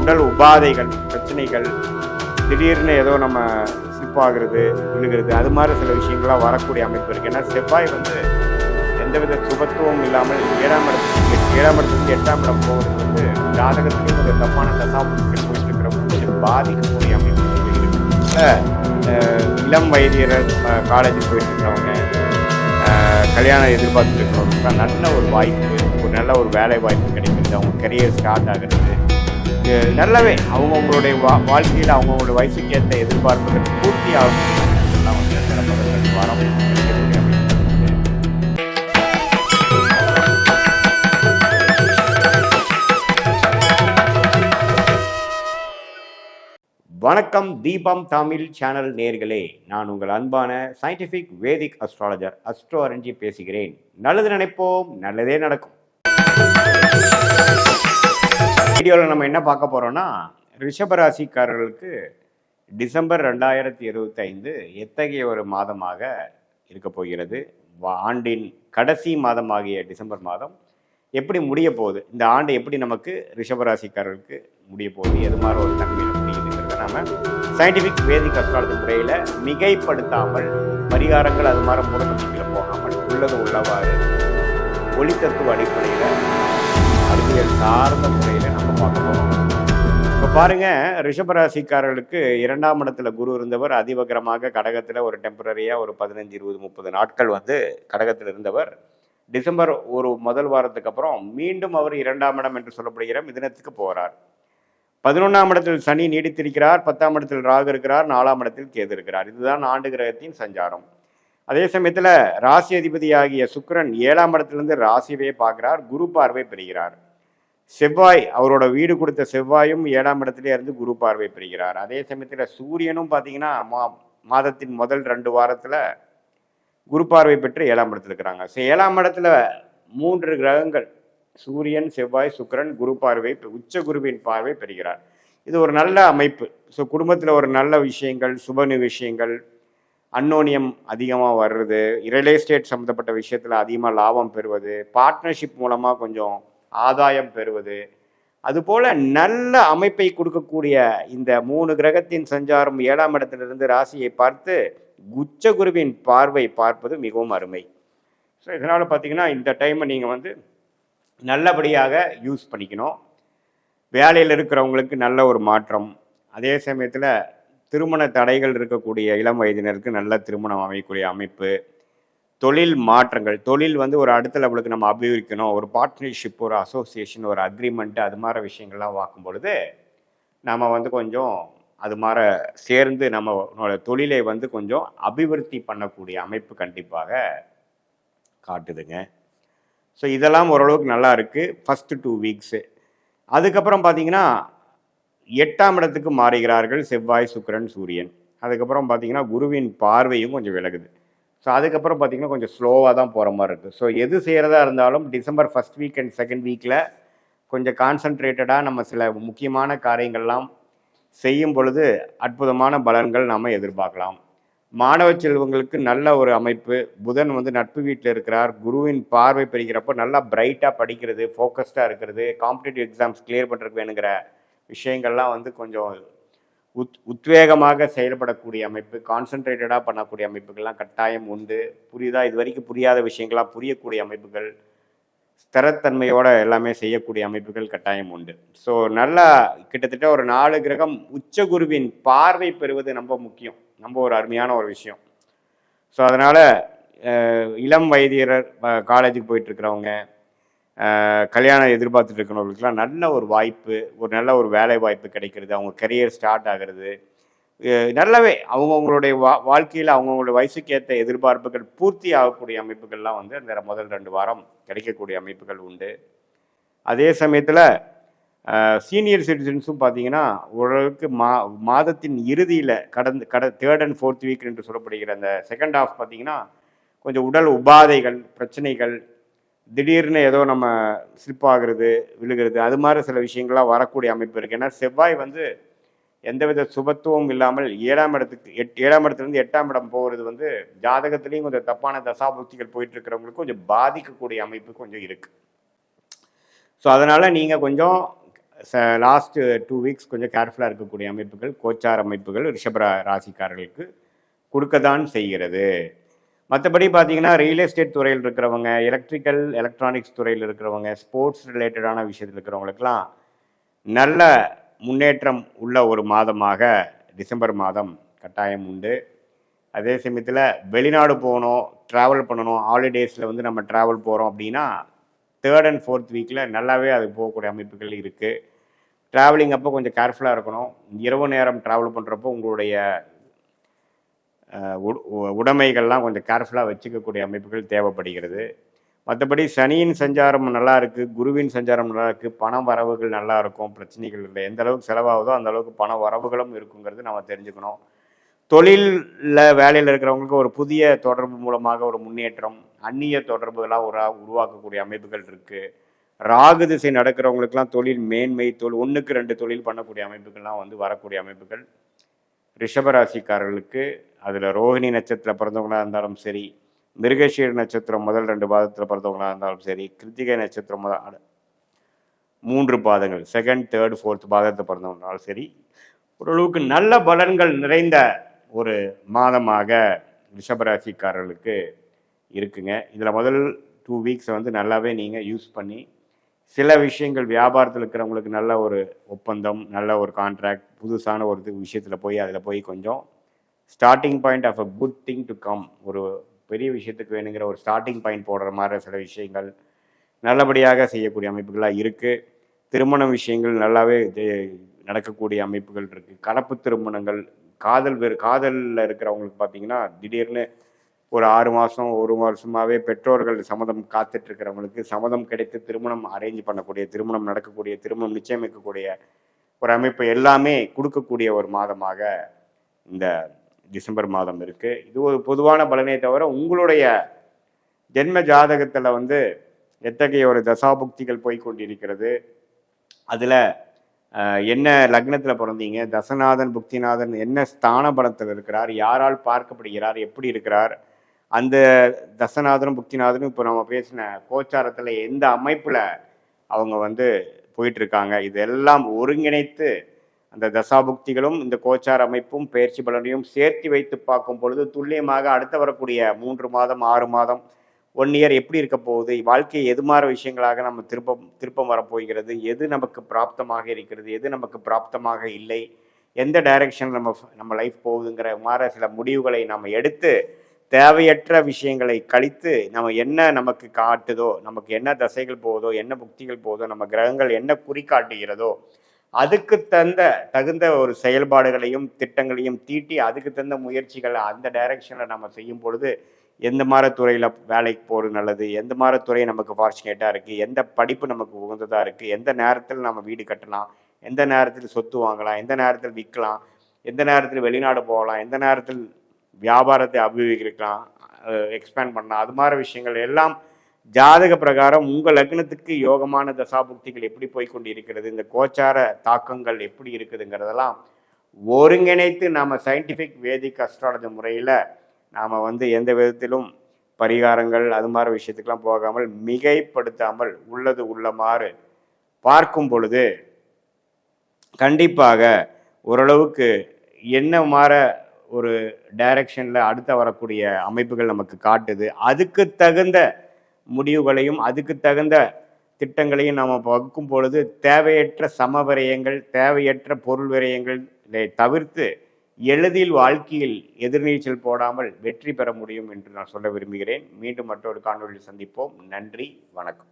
உடல் உபாதைகள், பிரச்சனைகள், திடீர்னு ஏதோ நம்ம ஸ்லிப் ஆகுறது, விழுகிறது, அது மாதிரி சில விஷயங்கள்லாம் வரக்கூடிய அமைப்பு இருக்குது. ஏன்னா செவ்வாய் வந்து எந்தவித சுபத்துவம் இல்லாமல் 7ஆம் இடத்துக்கு 8ஆம் இடம் போகிறது வந்து ஜாதகத்திலையும் ஒரு தப்பான தசாபுத்திகள் போயிட்டு இருக்கிறவங்க கொஞ்சம் பாதிக்கக்கூடிய அமைப்பு இருக்குது. இளம் வயதியர் காலேஜுக்கு போயிட்டு இருக்கிறவங்க, கல்யாணம் எதிர்பார்த்துட்டு இருக்கிறவங்களுக்கு நல்ல ஒரு வாய்ப்பு, ஒரு நல்ல ஒரு வேலை வாய்ப்பு கிடைக்கிறது, அவங்க கரியர் ஸ்டார்ட் ஆகிறது நல்லாவே அவங்கவுங்களுடைய வாழ்க்கையில் அவங்கவுங்களுடைய வயசுக்கு ஏற்ற எதிர்பார்ப்புகள் பூர்த்தி ஆகும். இதெல்லாம் வந்து அந்த வாரம் கிடைக்கக்கூடிய அமைப்பு. வணக்கம் தீபம் தமிழ் சேனல் நேயர்களே, நான் உங்கள் அன்பான சயின்டிஃபிக் வேதிக் அஸ்ட்ராலஜர் அஸ்ட்ரோ அரஞ்சி பேசுகிறேன். நல்லது நினைப்போம், நல்லதே நடக்கும். வீடியோவில் நம்ம என்ன பார்க்க போறோம்னா, ரிஷபராசிக்காரர்களுக்கு டிசம்பர் 2025 எத்தகைய ஒரு மாதமாக இருக்க போகிறது, ஆண்டின் கடைசி மாதமாகிய டிசம்பர் மாதம் எப்படி முடிய போகுது, இந்த ஆண்டு எப்படி நமக்கு ரிஷபராசிக்காரர்களுக்கு முடிய போகுது, எது மாதிரி ஒரு தன்மையில் முடியுதுங்கிறத நம்ம சயின்டிஃபிக் வேதிக் அஸ்ட்ராலஜி முறையில் மிகைப்படுத்தாமல், பரிகாரங்கள் அது மாதிரி முறைமைகளை போகாமல் உள்ளது உள்ளவாறு ஒளித்தத்துவ அடிப்படையில் அறிவியல் சார்ந்த முறையில் நம்ம பார்க்க போகிறோம். இப்போ பாருங்க, ரிஷபராசிக்காரர்களுக்கு 2ஆம் இடத்துல குரு இருந்தவர் அதிவகரமாக கடகத்தில் ஒரு டெம்பரரியாக ஒரு 15, 20, 30 நாட்கள் வந்து கடகத்தில் இருந்தவர் டிசம்பர் ஒரு முதல் வாரத்துக்கு அப்புறம் மீண்டும் அவர் 2ஆம் இடம் என்று சொல்லப்படுகிற மிதுனத்துக்கு போகிறார். 11ஆம் இடத்தில் சனி நீடித்திருக்கிறார், 10ஆம் இடத்தில் ராகு இருக்கிறார், 4ஆம் இடத்தில் கேது இருக்கிறார். இதுதான் ஆண்டு கிரகத்தின் சஞ்சாரம். அதே சமயத்தில் ராசி அதிபதியாகிய சுக்கிரன் 7ஆம் இடத்திலிருந்து ராசியவே பார்க்கிறார், குரு பார்வை பெறுகிறார். செவ்வாய் அவரோட வீடு கொடுத்த செவ்வாயும் 7ஆம் இடத்திலே இருந்து குரு பார்வை பெறுகிறார். அதே சமயத்தில் சூரியனும் பார்த்தீங்கன்னா மாதத்தின் முதல் 2 வாரத்தில் குரு பார்வை பெற்று 7ஆம் இடத்துல இருக்கிறாங்க. ஸோ 7ஆம் இடத்துல 3 கிரகங்கள் சூரியன், செவ்வாய், சுக்கிரன் குரு பார்வை, உச்ச குருவின் பார்வை பெறுகிறார். இது ஒரு நல்ல அமைப்பு. ஸோ குடும்பத்தில் ஒரு நல்ல விஷயங்கள், சுப விஷயங்கள், அன்னோனியம் அதிகமாக வர்றது, ரியல் எஸ்டேட் சம்மந்தப்பட்ட விஷயத்தில் அதிகமாக லாபம் பெறுவது, பார்ட்னர்ஷிப் மூலமாக கொஞ்சம் ஆதாயம் பெறுவது, அதுபோல் நல்ல அமைப்பை கொடுக்கக்கூடிய இந்த 3 கிரகத்தின் சஞ்சாரம் 7ஆம் இடத்திலிருந்து ராசியை பார்த்து உச்ச குருவின் பார்வை பார்ப்பது மிகவும் அருமை. ஸோ இதனால் பார்த்தீங்கன்னா இந்த டைமை நீங்கள் வந்து நல்லபடியாக யூஸ் பண்ணிக்கணும். வேலையில் இருக்கிறவங்களுக்கு நல்ல ஒரு மாற்றம், அதே சமயத்தில் திருமண தடைகள் இருக்கக்கூடிய இளம் வயதினருக்கு நல்ல திருமணம் அமைக்கக்கூடிய அமைப்பு, தொழில் மாற்றங்கள், தொழில் வந்து ஒரு அடுத்த லெவலுக்கு நம்ம அபிவிரிக்கணும், ஒரு பார்ட்னர்ஷிப், ஒரு அசோசியேஷன், ஒரு அக்ரிமெண்ட், அது மாதிரி விஷயங்கள்லாம் பார்க்கும் பொழுது நம்ம வந்து கொஞ்சம் அது மாதிரி சேர்ந்து நம்மளோட தொழிலை வந்து கொஞ்சம் அபிவிருத்தி பண்ணக்கூடிய அமைப்பு கண்டிப்பாக காட்டுதுங்க. ஸோ இதெல்லாம் ஓரளவுக்கு நல்லா இருக்குது ஃபஸ்ட்டு 2 வீக்ஸு. அதுக்கப்புறம் பார்த்தீங்கன்னா 8ஆம் இடத்துக்கு மாறுகிறார்கள் செவ்வாய், சுக்கிரன், சூரியன். அதுக்கப்புறம் பார்த்தீங்கன்னா குருவின் பார்வையும் கொஞ்சம் விலகுது. ஸோ அதுக்கப்புறம் பார்த்தீங்கன்னா கொஞ்சம் ஸ்லோவாக தான் போகிற மாதிரி இருக்குது. ஸோ எது செய்கிறதா இருந்தாலும் December 1st week and 2nd வீக்கில் கொஞ்சம் கான்சன்ட்ரேட்டடாக நம்ம சில முக்கியமான காரியங்கள்லாம் செய்யும் பொழுது அற்புதமான பலன்கள் நாம் எதிர்பார்க்கலாம். மாணவ செல்வங்களுக்கு நல்ல ஒரு அமைப்பு. புதன் வந்து நட்பு வீட்டில் இருக்கிறார், குருவின் பார்வை பெறுகிறப்போ நல்லா பிரைட்டாக படிக்கிறது, ஃபோக்கஸ்டாக இருக்கிறது, காம்படிட்டிவ் எக்ஸாம்ஸ் கிளியர் பண்ணுறதுக்கு வேணுங்கிற விஷயங்கள்லாம் வந்து கொஞ்சம் உத்வேகமாக செயல்படக்கூடிய அமைப்பு, கான்சன்ட்ரேட்டடாக பண்ணக்கூடிய அமைப்புகள்லாம் கட்டாயம் உண்டு. புரியுதா? இது வரைக்கும் புரியாத விஷயங்கள்லாம் புரியக்கூடிய அமைப்புகள், ஸ்திரத்தன்மையோட எல்லாமே செய்யக்கூடிய அமைப்புகள் கட்டாயம் உண்டு. ஸோ நல்லா கிட்டத்தட்ட ஒரு 4 கிரகம் உச்ச குருவின் பார்வை பெறுவது ரொம்ப முக்கியம், ரொம்ப ஒரு அருமையான ஒரு விஷயம். ஸோ அதனால் இளம் வயதியர் காலேஜுக்கு போயிட்டுருக்கிறவங்க, கல்யாணம் எதிர்பார்த்துட்டு இருக்கிறவங்களுக்குலாம் நல்ல ஒரு வாய்ப்பு, ஒரு நல்ல ஒரு வேலை வாய்ப்பு கிடைக்கிறது, அவங்க கரியர் ஸ்டார்ட் ஆகிறது நல்லாவே அவங்கவுங்களுடைய வாழ்க்கையில் அவங்கவுங்களுடைய வயசுக்கு ஏற்ற எதிர்பார்ப்புகள் பூர்த்தி ஆகக்கூடிய அமைப்புகள்லாம் வந்து அந்த முதல் 2 வாரம் கிடைக்கக்கூடிய அமைப்புகள் உண்டு. அதே சமயத்தில் சீனியர் சிட்டிசன்ஸும் பார்த்தீங்கன்னா ஓரளவுக்கு மாதத்தின் இறுதியில் 3rd and 4th வீக் என்று சொல்லப்படுகிற அந்த செகண்ட் ஹாஃப் பார்த்தீங்கன்னா கொஞ்சம் உடல் உபாதைகள், பிரச்சனைகள், திடீர்னு ஏதோ நம்ம ஸ்லிப் ஆகுறது, விழுகிறது, அது மாதிரி சில விஷயங்கள்லாம் வரக்கூடிய அமைப்பு இருக்குது. ஏன்னா செவ்வாய் வந்து எந்தவித சுபத்துவம் இல்லாமல் 7ஆம் இடத்துலேருந்து 8ஆம் இடம் போகிறது வந்து ஜாதகத்துலேயும் கொஞ்சம் தப்பான தசாபுத்திகள் போயிட்டு இருக்கிறவங்களுக்கு கொஞ்சம் பாதிக்கக்கூடிய அமைப்பு கொஞ்சம் இருக்குது. ஸோ அதனால் நீங்கள் கொஞ்சம் லாஸ்ட் 2 வீக்ஸ் கொஞ்சம் கேர்ஃபுல்லாக இருக்கக்கூடிய அமைப்புகள், கோச்சார் அமைப்புகள் ரிஷப ராசிக்காரர்களுக்கு கொடுக்க தான் செய்கிறது. மற்றபடி பார்த்தீங்கன்னா ரியல் எஸ்டேட் துறையில் இருக்கிறவங்க, எலக்ட்ரிக்கல் எலக்ட்ரானிக்ஸ் துறையில் இருக்கிறவங்க, ஸ்போர்ட்ஸ் ரிலேட்டடான விஷயத்தில் இருக்கிறவங்களுக்கெல்லாம் நல்ல முன்னேற்றம் உள்ள ஒரு மாதமாக டிசம்பர் மாதம் கட்டாயம் உண்டு. அதே சமயத்தில் வெளிநாடு போகணும், ட்ராவல் பண்ணணும், ஹாலிடேஸில் வந்து நம்ம ட்ராவல் போகிறோம் அப்படின்னா 3rd and 4th வீக்கில் நல்லாவே அது போகக்கூடிய அமைப்புகள் இருக்குது. ட்ராவலிங் அப்போ கொஞ்சம் கேர்ஃபுல்லாக இருக்கணும். இரவு நேரம் ட்ராவல் பண்ணுறப்போ உங்களுடைய உடைமைகள்லாம் கொஞ்சம் கேர்ஃபுல்லாக வச்சுக்கக்கூடிய அமைப்புகள் தேவைப்படுகிறது. மற்றபடி சனியின் சஞ்சாரம் நல்லா இருக்குது, குருவின் சஞ்சாரம் நல்லா இருக்குது, பண வரவுகள் நல்லா இருக்கும், பிரச்சனைகள் இல்லை. எந்த அளவுக்கு செலவாகுதோ அந்த அளவுக்கு பண வரவுகளும் இருக்குங்கிறது நம்ம தெரிஞ்சுக்கணும். தொழிலில் வேலையில் இருக்கிறவங்களுக்கு ஒரு புதிய தொடர்பு மூலமாக ஒரு முன்னேற்றம், அந்நிய தொடர்புகளாக உருவாக்கக்கூடிய அமைப்புகள் இருக்குது. ராகு திசை நடக்கிறவங்களுக்கெல்லாம் தொழில் மேன்மை, 1க்கு 2 தொழில் பண்ணக்கூடிய அமைப்புகள்லாம் வந்து வரக்கூடிய அமைப்புகள் ரிஷபராசிக்காரர்களுக்கு. அதில் ரோஹிணி நட்சத்திரத்தில் பிறந்தவங்களாக இருந்தாலும் சரி, மிருகஷீர நட்சத்திரம் முதல் 2 பாதத்தில் பிறந்தவங்களாக இருந்தாலும் சரி, கிருத்திகை நட்சத்திரம் 3 பாதங்கள் 2nd, 3rd, 4th பாதத்தில் பிறந்தவங்களாலும் சரி, ஓரளவுக்கு நல்ல பலன்கள் நிறைந்த ஒரு மாதமாக ரிஷபராசிக்காரர்களுக்கு இருக்குங்க. இதில் முதல் 2 வீக்ஸை வந்து நல்லாவே நீங்கள் யூஸ் பண்ணி சில விஷயங்கள் வியாபாரத்தில் இருக்கிறவங்களுக்கு நல்ல ஒரு ஒப்பந்தம், நல்ல ஒரு கான்ட்ராக்ட், புதுசான ஒரு விஷயத்தில் போய் அதில் போய் கொஞ்சம் starting point of a good thing to come, ஒரு பெரிய விஷயத்துக்கு வேணுங்கிற ஒரு ஸ்டார்டிங் பாயிண்ட் போடுற மாதிரி சில விஷயங்கள் நல்லபடியாக செய்யக்கூடிய அமைப்புகளாக இருக்குது. திருமண விஷயங்கள் நல்லாவே நடக்கக்கூடிய அமைப்புகள் இருக்குது. கலப்பு திருமணங்கள், காதலில் இருக்கிறவங்களுக்கு பார்த்தீங்கன்னா திடீர்னு ஒரு 6 மாதம் 1 வருஷமாகவே பெற்றோர்கள் சம்மதம் காத்துட்ருக்கிறவங்களுக்கு சம்மதம் கிடைத்து திருமணம் அரேஞ்ச் பண்ணக்கூடிய, திருமணம் நடக்கக்கூடிய, திருமணம் நிச்சயமிக்கக்கூடிய ஒரு அமைப்பு எல்லாமே கொடுக்கக்கூடிய ஒரு மாதமாக இந்த டிசம்பர் மாதம் இருக்குது. இது ஒரு பொதுவான பலனே தவிர உங்களுடைய ஜென்ம ஜாதகத்தில் வந்து எத்தகைய ஒரு தசாபுக்திகள் போய்கொண்டிருக்கிறது, அதில் என்ன லக்னத்தில் பிறந்தீங்க, தசநாதன் புக்திநாதன் என்ன ஸ்தான பலத்தில் இருக்கிறார், யாரால் பார்க்கப்படுகிறார், எப்படி இருக்கிறார், அந்த தசநாதனும் புக்திநாதனும் இப்போ நம்ம பேசின கோச்சாரத்தில் எந்த அமைப்பில் அவங்க வந்து போயிட்டுருக்காங்க, இதெல்லாம் ஒருங்கிணைத்து அந்த தசாபுக்திகளும் இந்த கோச்சார அமைப்பும் பயிற்சி பலனையும் சேர்த்து வைத்து பார்க்கும் பொழுது துல்லியமாக அடுத்து வரக்கூடிய 3 மாதம் 6 மாதம் 1 இயர் எப்படி இருக்க போகுது, வாழ்க்கை எது மாதிரி விஷயங்களாக நம்ம திருப்பம் வரப்போகிறது, எது நமக்கு பிராப்தமாக இருக்கிறது, எது நமக்கு பிராப்தமாக இல்லை, எந்த டைரக்ஷன் நம்ம லைஃப் போகுதுங்கிற மாதிரி சில முடிவுகளை நம்ம எடுத்து தேவையற்ற விஷயங்களை கழித்து நம்ம என்ன நமக்கு காட்டுதோ, நமக்கு என்ன தசைகள் போகுதோ, என்ன புக்திகள் போகுதோ, நம்ம கிரகங்கள் என்ன குறிக்காட்டுகிறதோ அதுக்கு தகுந்த ஒரு செயல்பாடுகளையும் திட்டங்களையும் தீட்டி அதுக்கு தகுந்த முயற்சிகளை அந்த டைரக்ஷனில் நம்ம செய்யும் பொழுது எந்த மாதிரி துறையில் வேலைக்கு போகிறது நல்லது, எந்த மாதிரி துறை நமக்கு ஃபார்ச்சுனேட்டாக இருக்குது, எந்த படிப்பு நமக்கு உகந்ததாக இருக்குது, எந்த நேரத்தில் நம்ம வீடு கட்டலாம், எந்த நேரத்தில் சொத்து வாங்கலாம், எந்த நேரத்தில் விற்கலாம், எந்த நேரத்தில் வெளிநாடு போகலாம், எந்த நேரத்தில் வியாபாரத்தை அபிவிகரிக்கலாம், எக்ஸ்பேண்ட் பண்ணலாம், அது மாதிரி விஷயங்கள் எல்லாம் ஜாதக பிரகாரம் உங்கள் லக்னத்துக்கு யோகமான தசாபுக்திகள் எப்படி போய்கொண்டு இருக்கிறது, இந்த கோச்சார தாக்கங்கள் எப்படி இருக்குதுங்கிறதெல்லாம் ஒருங்கிணைத்து நாம் சயின்டிஃபிக் வேதிக் அஸ்ட்ராலஜி முறையில் நாம் வந்து எந்த விதத்திலும் பரிகாரங்கள் அது மாதிரி விஷயத்துக்கெல்லாம் போகாமல் மிகைப்படுத்தாமல் உள்ளது உள்ளமாறு பார்க்கும் பொழுது கண்டிப்பாக ஓரளவுக்கு என்ன மாற ஒரு டைரக்ஷனில் அடுத்த வரக்கூடிய அமைப்புகள் நமக்கு காட்டுது. அதுக்கு தகுந்த முடிவுகளையும் அதுக்கு தகுந்த திட்டங்களையும் நாம் வகுக்கும் பொழுது தேவையற்ற சமவிரயங்கள், தேவையற்ற பொருள் விரயங்களை தவிர்த்து எளிதில் வாழ்க்கையில் எதிர்நீச்சல் போடாமல் வெற்றி பெற முடியும் என்று நான் சொல்ல விரும்புகிறேன். மீண்டும் மற்றொரு காணொலியில் சந்திப்போம். நன்றி, வணக்கம்.